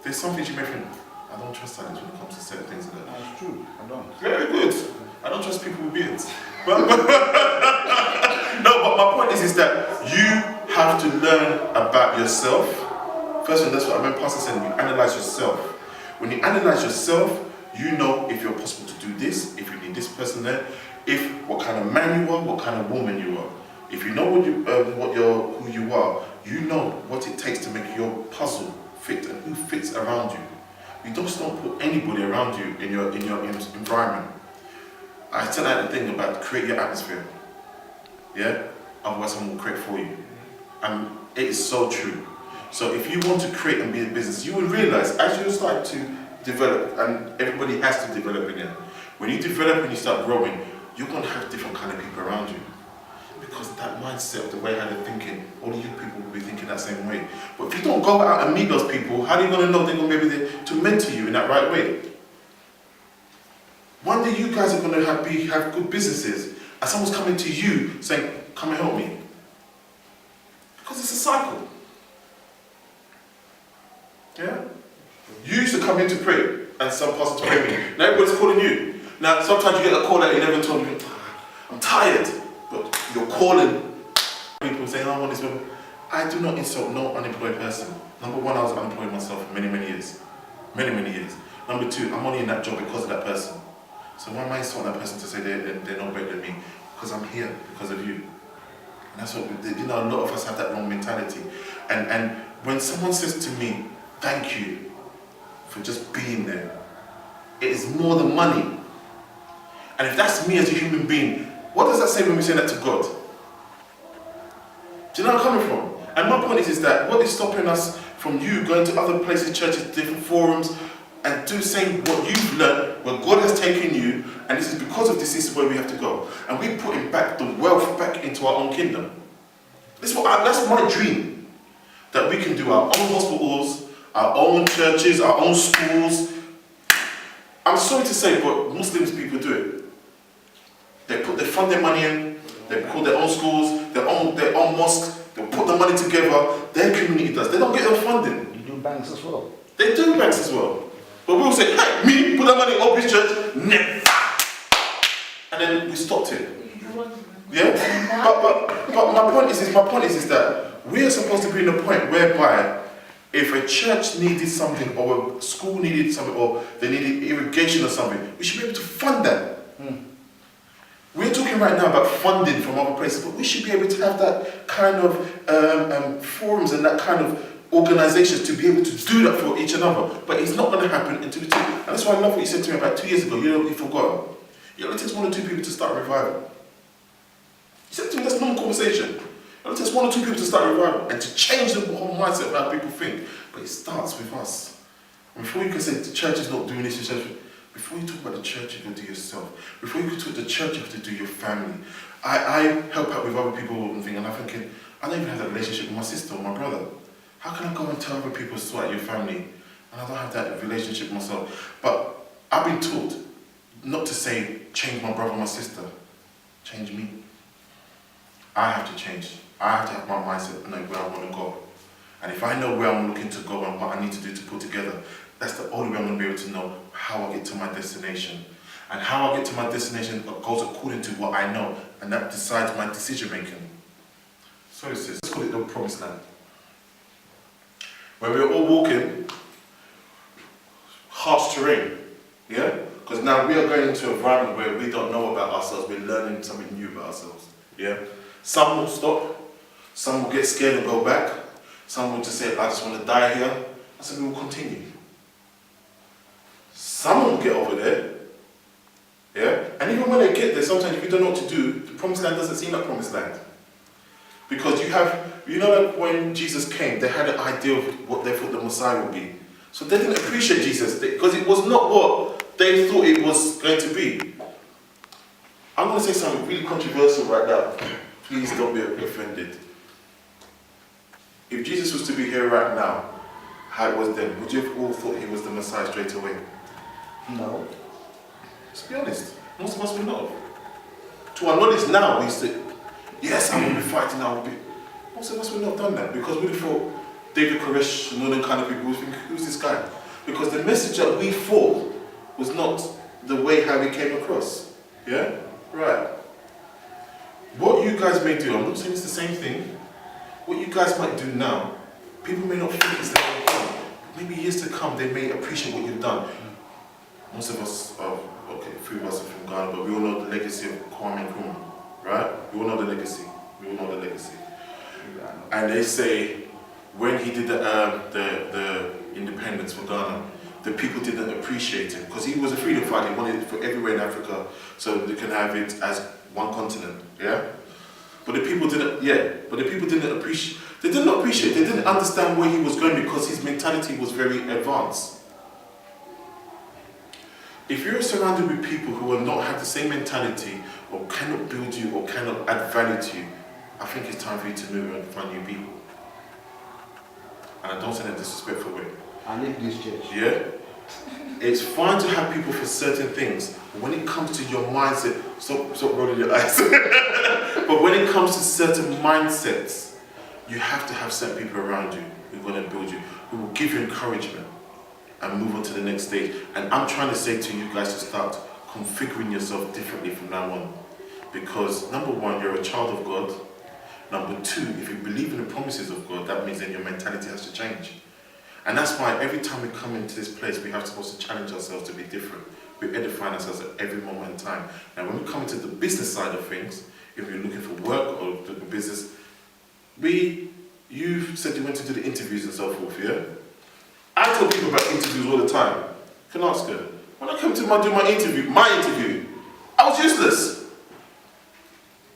there's some things you may think, I don't trust Alex when it comes to certain things like that. That's true, I don't. Very good. I don't trust people with beards. No, but my point is that you have to learn about yourself. First of all, that's what I remember Pastor saying, you analyze yourself. When you analyze yourself, you know if you're possible to do this, if you need this person there, what kind of man you are, what kind of woman you are. If you know who you are, you know what it takes to make your puzzle fit and who fits around you. You just don't put anybody around you in your environment. I tell that the thing about create your atmosphere. Yeah? Otherwise someone will create for you. And it is so true. So if you want to create and be a business, you will realize as you start to develop, and everybody has to develop in it. When you develop and you start growing, you're going to have different kind of people around you. Because that mindset, the way how they're thinking, all of you people will be thinking that same way. But if you don't go out and meet those people, how are you going to know they're going to be able to mentor you in that right way? One day you guys are going to have good businesses, and someone's coming to you saying, come and help me. Because it's a cycle. Yeah? You used to come in to pray, and some pastor to pray me. Now everybody's calling you. Now sometimes you get a call that you never told me, I'm tired. But you're calling people saying, I want this people. I do not insult no unemployed person. Number one, I was unemployed myself for many, many years. Many, many years. Number two, I'm only in that job because of that person. So why am I insulting that person to say they're not better than me? Because I'm here because of you. And that's what, a lot of us have that wrong mentality. And when someone says to me, thank you for just being there, it is more than money. And if that's me as a human being, what does that say when we say that to God? Do you know where I'm coming from? And my point is that what is stopping us from you going to other places, churches, different forums, and saying what you've learned, where God has taken you, and this is because of this is where we have to go. And we're putting back the wealth back into our own kingdom. That's my dream. That we can do our own hospitals, our own churches, our own schools. I'm sorry to say, but Muslims people do it. They fund their money in, they call their own schools, their own mosques, they put the money together, their community does. They don't get their funding. You do banks as well. They do banks as well. But we'll say, hey, me, put that money in Open Church, never. And then we stopped it. Yeah? But my point is that we are supposed to be in a point whereby if a church needed something, or a school needed something, or they needed irrigation or something, we should be able to fund that. We're talking right now about funding from other places, but we should be able to have that kind of forums and that kind of organizations to be able to do that for each another. But it's not going to happen until we do. And that's why I love what you said to me about 2 years ago. You forgot. It only takes 1 or 2 people to start a revival. You said to me, that's normal conversation. It only takes 1 or 2 people to start a revival and to change the whole mindset of how people think. But it starts with us. And before you can say the church is not doing this, before you talk about the church, you have to do yourself. Before you can talk about the church, you have to do your family. I help out with other people and things, and I'm thinking, I don't even have that relationship with my sister or my brother. How can I go and tell other people to sort out your family? And I don't have that relationship myself. But I've been taught not to say, change my brother or my sister. Change me. I have to change. I have to have my mindset and know where I want to go. And if I know where I'm looking to go and what I need to do to put together, that's the only way I'm going to be able to know how I get to my destination. And how I get to my destination goes according to what I know, and that decides my decision making. So let's call it the promised land. Where we're all walking harsh terrain, yeah? Because now we are going into an environment where we don't know about ourselves, we're learning something new about ourselves, yeah? Some will stop, some will get scared and go back, some will just say, I just want to die here, and some will continue. Some will get over there, yeah? And even when they get there, sometimes if you don't know what to do, the promised land doesn't seem like promised land. Because like when Jesus came, they had an idea of what they thought the Messiah would be. So they didn't appreciate Jesus, because it was not what they thought it was going to be. I'm going to say something really controversial right now. Please don't be offended. If Jesus was to be here right now, how it was then, would you have all thought he was the Messiah straight away? No. Let's be honest. Most of us would not have. To our knowledge now, we say, yes, I will be fighting, I will be. Most of us would not have done that, because we thought David Koresh and all them kind of people, we think, who's this guy? Because the message that we thought was not the way how he came across. Yeah? Right. What you guys may do, I'm not saying it's the same thing. What you guys might do now, people may not think it's the same thing. Maybe years to come, they may appreciate what you've done. Most of us are, okay, a few of us are from Ghana, but we all know the legacy of Kwame Nkrumah, right? We all know the legacy. We all know the legacy. And they say, when he did the independence for Ghana, the people didn't appreciate him because he was a freedom fighter. He wanted it for everywhere in Africa, so they can have it as one continent. Yeah, but the people didn't. Yeah, but the people didn't appreciate. They didn't appreciate. They didn't understand where he was going because his mentality was very advanced. If you're surrounded with people who are not have the same mentality or cannot build you or cannot add value to you, I think it's time for you to move and find new people. And I don't say that in a disrespectful way. I need this church. Yeah? It's fine to have people for certain things, but when it comes to your mindset, stop rolling your eyes. But when it comes to certain mindsets, you have to have certain people around you who are going to build you, who will give you encouragement and move on to the next stage. And I'm trying to say to you guys to start configuring yourself differently from now on. Because number one, you're a child of God. Number two, if you believe in the promises of God, that means then your mentality has to change. And that's why every time we come into this place, we have to challenge ourselves to be different. We edify ourselves at every moment in time. Now, when we come into the business side of things, if you're looking for work or the business, you said you went to do the interviews and so forth, yeah? I tell people about interviews all the time. You can ask her. When I came to do my interview, I was useless.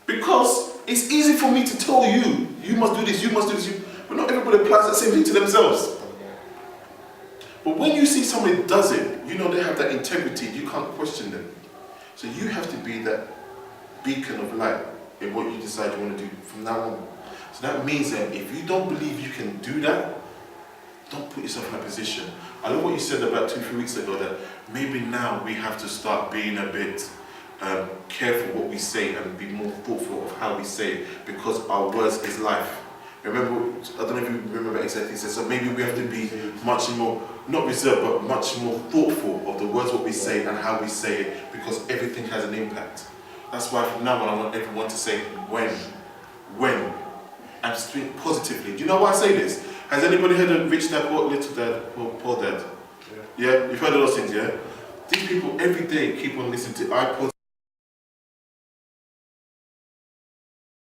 Because it's easy for me to tell you, you must do this, you must do this, but not everybody applies that same thing to themselves. But when you see somebody does it, you know they have that integrity, you can't question them. So you have to be that beacon of light in what you decide you want to do from now on. So that means that if you don't believe you can do that, don't put yourself in that position. I love what you said about 2-3 weeks ago, that maybe now we have to start being a bit careful what we say and be more thoughtful of how we say it, because our words is life. Remember, I don't know if you remember exactly, so maybe we have to be much more, not reserved, but much more thoughtful of the words what we say and how we say it, because everything has an impact. That's why from now on I want everyone to say when, and speak positively. Do you know why I say this? Has anybody heard of Rich Dad, Little Dad, Poor Dad? Yeah? You've heard of those things, yeah? These people every day keep on listening to iPods.